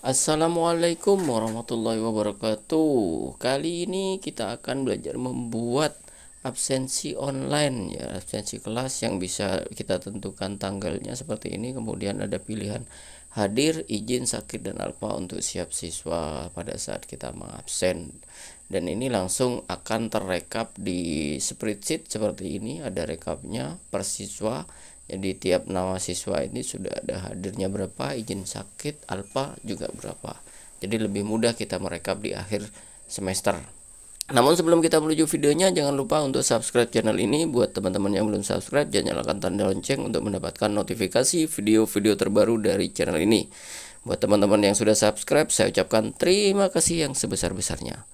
Assalamualaikum warahmatullahi wabarakatuh. Kali ini kita akan belajar membuat absensi online ya, absensi kelas yang bisa kita tentukan tanggalnya seperti ini. Kemudian ada pilihan hadir, izin, sakit, dan alfa untuk siap siswa pada saat kita mengabsen. Dan ini langsung akan terrekap di spreadsheet seperti ini, ada rekapnya per siswa. Jadi tiap nama siswa ini sudah ada hadirnya berapa, izin sakit, alfa juga berapa. Jadi lebih mudah kita merekap di akhir semester. Namun sebelum kita menuju videonya, jangan lupa untuk subscribe channel ini. Buat teman-teman yang belum subscribe, jangan nyalakan tanda lonceng untuk mendapatkan notifikasi video-video terbaru dari channel ini. Buat teman-teman yang sudah subscribe, saya ucapkan terima kasih yang sebesar-besarnya.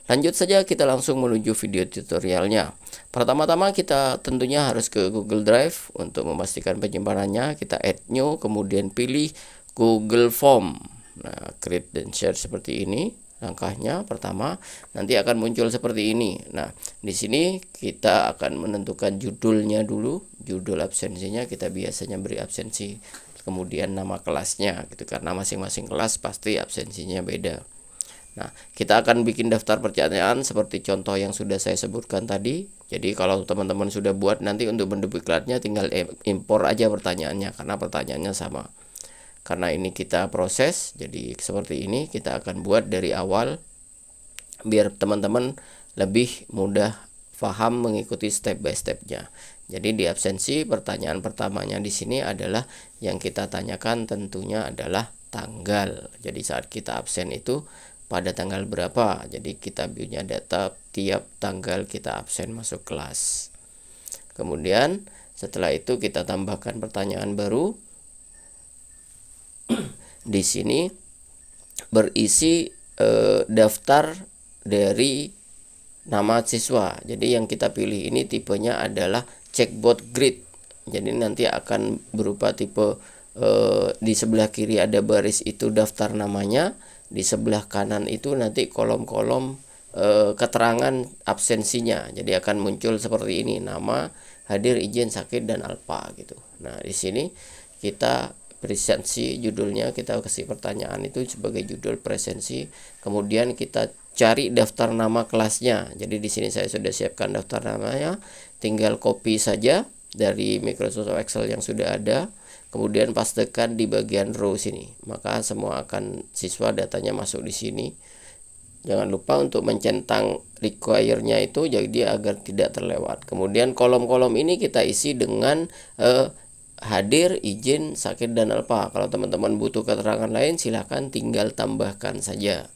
Lanjut saja, kita langsung menuju video tutorialnya. Pertama-tama kita tentunya harus ke Google Drive. Untuk memastikan penyimpanannya, kita add new, kemudian pilih Google Form. Nah, create dan share seperti ini. Langkahnya pertama nanti akan muncul seperti ini. Nah, di sini kita akan menentukan judulnya dulu. Judul absensinya kita biasanya beri absensi, kemudian nama kelasnya gitu, karena masing-masing kelas pasti absensinya beda. Nah, kita akan bikin daftar pertanyaan seperti contoh yang sudah saya sebutkan tadi. Jadi kalau teman-teman sudah buat, nanti untuk menduplikatnya tinggal impor aja pertanyaannya, karena pertanyaannya sama. Karena ini kita proses, jadi seperti ini kita akan buat dari awal biar teman-teman lebih mudah paham mengikuti step by stepnya. Jadi di absensi, pertanyaan pertamanya di sini adalah yang kita tanyakan tentunya adalah tanggal. Jadi saat kita absen itu pada tanggal berapa. Jadi kita punya data tiap tanggal kita absen masuk kelas. Kemudian setelah itu kita tambahkan pertanyaan baru. Di sini berisi daftar dari nama siswa. Jadi yang kita pilih ini tipenya adalah checkbox grid. Jadi nanti akan berupa tipe di sebelah kiri ada baris itu daftar namanya, di sebelah kanan itu nanti kolom-kolom keterangan absensinya. Jadi akan muncul seperti ini, nama, hadir, izin, sakit, dan alfa gitu. Nah, di sini kita presensi, judulnya kita kasih pertanyaan itu sebagai judul presensi. Kemudian kita cari daftar nama kelasnya. Jadi di sini saya sudah siapkan daftar namanya, tinggal copy saja dari Microsoft Excel yang sudah ada. Kemudian pastekan di bagian row sini, maka semua akan siswa datanya masuk di sini. Jangan lupa untuk mencentang require-nya itu jadi agar tidak terlewat. Kemudian kolom-kolom ini kita isi dengan hadir, izin, sakit, dan alfa. Kalau teman-teman butuh keterangan lain, silahkan tinggal tambahkan saja.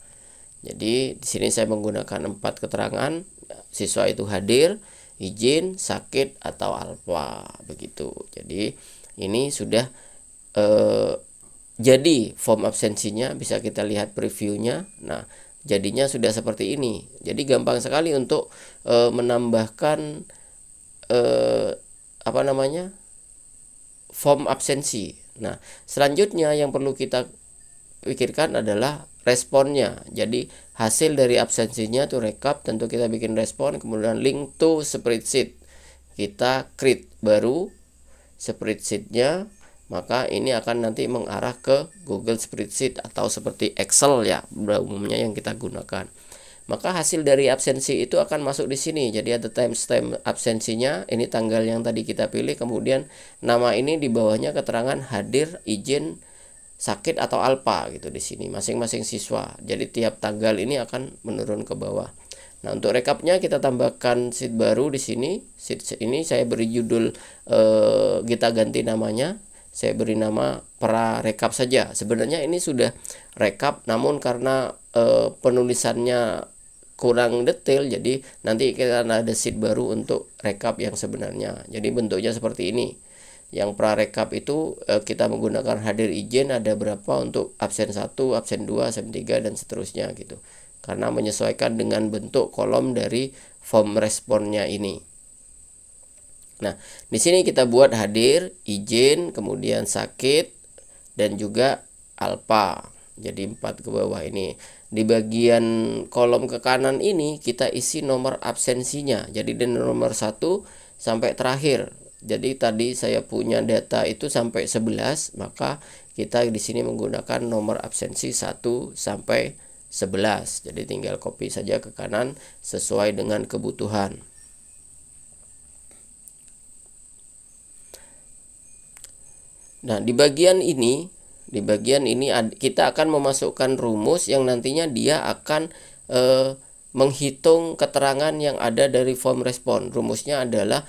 Jadi di sini saya menggunakan 4 keterangan. Siswa itu hadir, izin, sakit, atau alfa begitu. Jadi ini sudah jadi form absensinya, bisa kita lihat previewnya. Nah, jadinya sudah seperti ini. Jadi gampang sekali untuk menambahkan form absensi. Nah, selanjutnya yang perlu kita pikirkan adalah responnya. Jadi hasil dari absensinya tuh rekap, tentu kita bikin respon, kemudian link to spreadsheet. Kita create baru spreadsheetnya, maka ini akan nanti mengarah ke Google Spreadsheet atau seperti Excel ya umumnya yang kita gunakan. Maka hasil dari absensi itu akan masuk di sini. Jadi ada timestamp absensinya, ini tanggal yang tadi kita pilih, kemudian nama ini di bawahnya keterangan hadir, izin, sakit, atau alfa gitu di sini masing-masing siswa. Jadi tiap tanggal ini akan menurun ke bawah. Nah, untuk rekapnya kita tambahkan sheet baru di sini. Sheet ini saya beri judul kita ganti namanya. Saya beri nama pra rekap saja. Sebenarnya ini sudah rekap, namun karena penulisannya kurang detail, jadi nanti kita ada sheet baru untuk rekap yang sebenarnya. Jadi bentuknya seperti ini. Yang pra rekap itu kita menggunakan hadir, izin ada berapa untuk absen 1, absen 2, absen 3, dan seterusnya gitu. Karena menyesuaikan dengan bentuk kolom dari form responnya ini. Nah, di sini kita buat hadir, izin, kemudian sakit, dan juga alfa. Jadi 4 ke bawah ini. Di bagian kolom ke kanan ini kita isi nomor absensinya. Jadi dari nomor 1 sampai terakhir. Jadi tadi saya punya data itu sampai 11, maka kita di sini menggunakan nomor absensi 1 sampai 11. Jadi tinggal copy saja ke kanan sesuai dengan kebutuhan. Nah, di bagian ini kita akan memasukkan rumus yang nantinya dia akan menghitung keterangan yang ada dari form respon. Rumusnya adalah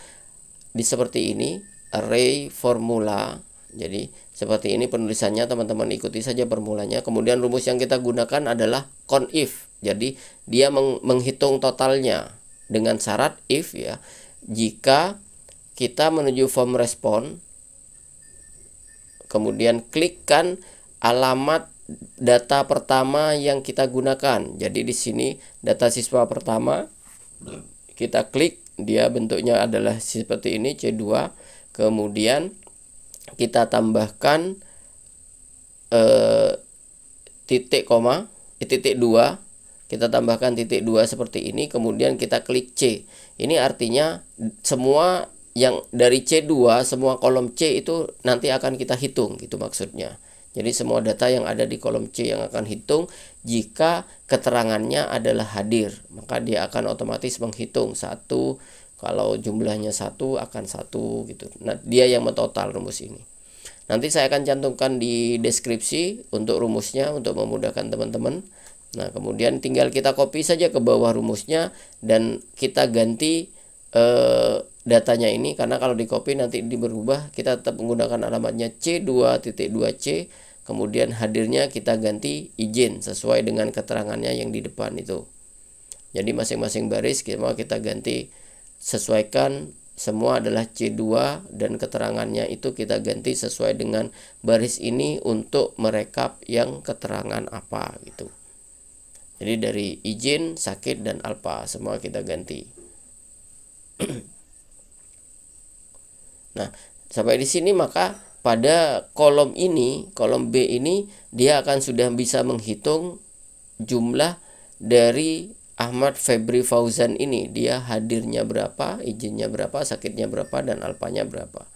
seperti ini, array formula. Jadi seperti ini penulisannya, teman-teman ikuti saja formulanya. Kemudian rumus yang kita gunakan adalah conif. Jadi dia menghitung totalnya dengan syarat if ya. Jika kita menuju form respon, kemudian klikkan alamat data pertama yang kita gunakan. Jadi di sini data siswa pertama, kita klik, dia bentuknya adalah seperti ini, C2. Kemudian kita tambahkan titik 2, kita tambahkan titik 2 seperti ini. Kemudian kita klik C. Ini artinya semua yang dari C2, semua kolom C itu nanti akan kita hitung, gitu maksudnya. Jadi semua data yang ada di kolom C yang akan hitung. Jika keterangannya adalah hadir, maka dia akan otomatis menghitung 1. Kalau jumlahnya 1 akan 1 gitu. Nah, dia yang mentotal rumus ini. Nanti saya akan cantumkan di deskripsi untuk rumusnya untuk memudahkan teman-teman. Nah, kemudian tinggal kita copy saja ke bawah rumusnya dan kita ganti datanya ini, karena kalau di copy nanti berubah. Kita tetap menggunakan alamatnya C2.2C, kemudian hadirnya kita ganti izin sesuai dengan keterangannya yang di depan itu. Jadi masing-masing baris kita ganti, sesuaikan semua adalah C2 dan keterangannya itu kita ganti sesuai dengan baris ini untuk merekap yang keterangan apa gitu. Jadi dari izin, sakit, dan alpa semua kita ganti. Nah, sampai di sini maka pada kolom ini, kolom B ini, dia akan sudah bisa menghitung jumlah dari Ahmad Febri Fauzan ini. Dia hadirnya berapa, izinnya berapa, sakitnya berapa, dan alpanya berapa.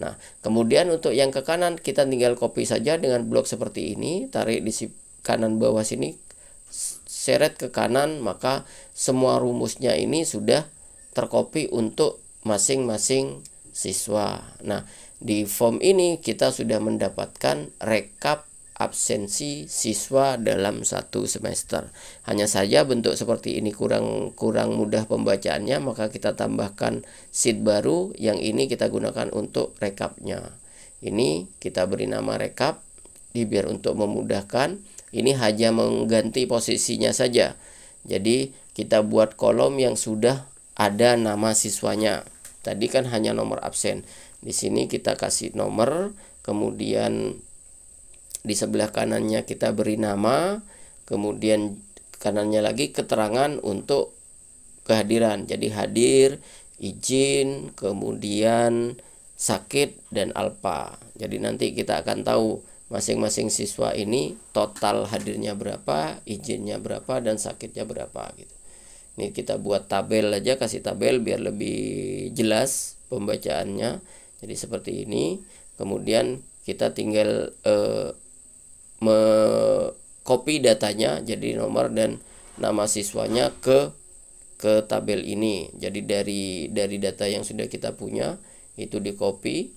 Nah, kemudian untuk yang ke kanan kita tinggal copy saja dengan blok seperti ini, tarik di kanan bawah sini, seret ke kanan, maka semua rumusnya ini sudah tercopy untuk masing-masing siswa. Nah, di form ini kita sudah mendapatkan rekap absensi siswa dalam 1 semester. Hanya saja bentuk seperti ini kurang mudah pembacaannya, maka kita tambahkan sheet baru yang ini kita gunakan untuk rekapnya. Ini kita beri nama rekap, biar untuk memudahkan. Ini hanya mengganti posisinya saja. Jadi kita buat kolom yang sudah ada nama siswanya. Tadi kan hanya nomor absen. Di sini kita kasih nomor, kemudian di sebelah kanannya kita beri nama, kemudian kanannya lagi keterangan untuk kehadiran. Jadi hadir, izin, kemudian sakit, dan alpa. Jadi nanti kita akan tahu masing-masing siswa ini total hadirnya berapa, izinnya berapa, dan sakitnya berapa gitu. Ini kita buat tabel aja, kasih tabel biar lebih jelas pembacaannya. Jadi seperti ini. Kemudian kita tinggal copy datanya, jadi nomor dan nama siswanya ke tabel ini. Jadi dari data yang sudah kita punya itu di copy,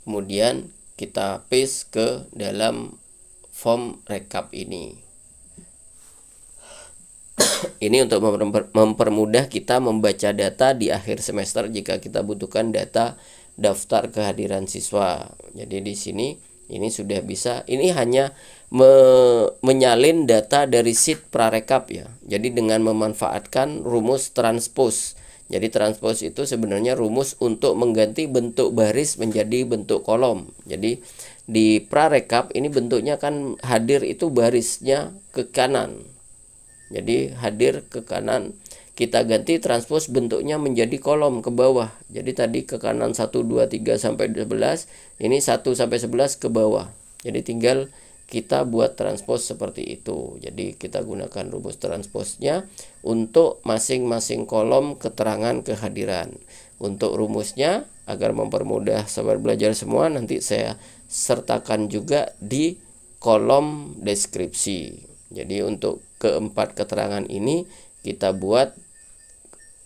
kemudian kita paste ke dalam form rekap ini. Ini untuk mempermudah kita membaca data di akhir semester jika kita butuhkan data daftar kehadiran siswa. Jadi di sini ini sudah bisa. Ini hanya menyalin data dari sheet prarekap ya. Jadi dengan memanfaatkan rumus transpose. Jadi transpose itu sebenarnya rumus untuk mengganti bentuk baris menjadi bentuk kolom. Jadi di prarekap ini bentuknya kan hadir itu barisnya ke kanan. Jadi hadir ke kanan, kita ganti transpose bentuknya menjadi kolom ke bawah. Jadi tadi ke kanan 1, 2, 3 sampai 11, ini 1 sampai 11 ke bawah. Jadi tinggal kita buat transpose seperti itu. Jadi kita gunakan rumus transposnya untuk masing-masing kolom keterangan kehadiran. Untuk rumusnya agar mempermudah sahabat belajar semua, nanti saya sertakan juga di kolom deskripsi. Jadi untuk keempat keterangan ini kita buat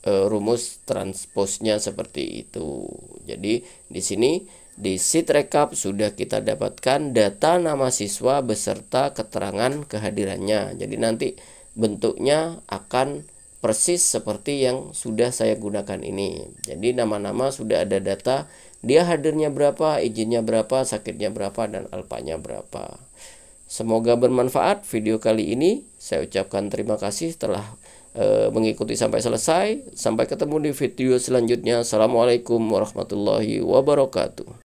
rumus transposnya seperti itu. Jadi di sini di sheet rekap sudah kita dapatkan data nama siswa beserta keterangan kehadirannya. Jadi nanti bentuknya akan persis seperti yang sudah saya gunakan ini. Jadi nama-nama sudah ada data, dia hadirnya berapa, izinnya berapa, sakitnya berapa, dan alpanya berapa. Semoga bermanfaat video kali ini. Saya ucapkan terima kasih telah mengikuti sampai selesai. Sampai ketemu di video selanjutnya. Assalamualaikum warahmatullahi wabarakatuh.